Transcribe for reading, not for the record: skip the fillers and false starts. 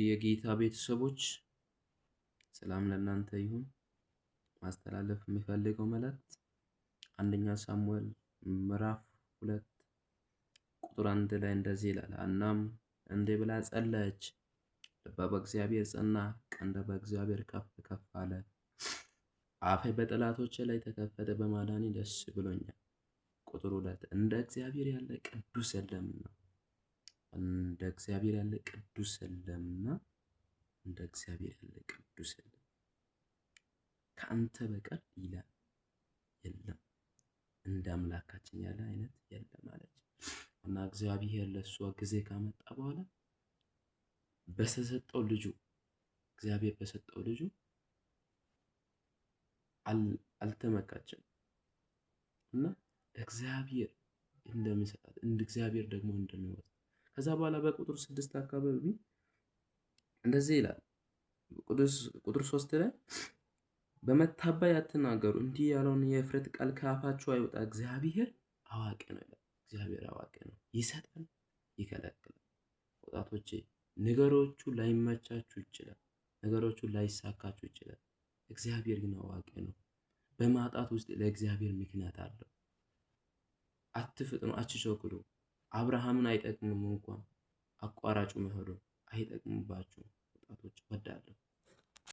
የጌታ ቤተሰቦች ሰላም ለእናንተ ይሁን። ማስተላለፍ የሚፈልገው መልእክት አንደኛ ሳሙኤል ምዕራፍ 2 ቁጥር 1 ላይ እንደዚህ ይላል። ሐናም እንዲህ ብላ ጸለየች፣ ልቧ በእግዚአብሔር ጸና፣ ቀንደ በእግዚአብሔር ከፍ ከፍ አለ። አፌ በጠላቶቼ ላይ ተከፈተ፣ በማዳኔ ደስ ብሎኛል። ቁጥር 2 እንደ እግዚአብሔር ያለ ቅዱስ የለምና፣ እንደ እግዚአብሔር ያለ ቅዱስ የለምና፣ እንደ እግዚአብሔር ያለ ቅዱስ የለም፣ ከአንተ በቀር ሌላ የለም፣ እንደ አምላካችን ያለ አይነት የለም አለች። እና እግዚአብሔር ለሷ ጊዜ ካመጣ በኋላ በተሰጠው ልጁ እግዚአብሔር በሰጠው ልጁ አልተመካችም እና እግዚአብሔር እንደሚሰጣት እንደ እግዚአብሔር ደግሞ እንደሚወስድ ከዛ በኋላ በቁጥር 6 አካባቢ እንደዚህ ይላል። ቁጥር 3 ላይ በመታበይ አትናገሩ፣ እንዲህ ያለውን የእፍረት ቃል ከአፋችሁ አይውጣ፣ እግዚአብሔር አዋቂ ነው ይላል። እግዚአብሔር አዋቂ ነው፣ ይሰጣል፣ ይከለክላል። ወጣቶቼ ነገሮቹ ላይመቻችሁ ይችላል፣ ነገሮቹ ላይሳካችሁ ይችላል። እግዚአብሔር ግን አዋቂ ነው። በማጣት ውስጥ ለእግዚአብሔር ምክንያት አለው። አትፍጥኑ፣ አትቸኩሉ። አብርሃምን አይጠቅምም እንኳን አቋራጩ መሄዱ አይጠቅምባችሁም። ወጣቶች ወዳለሁ።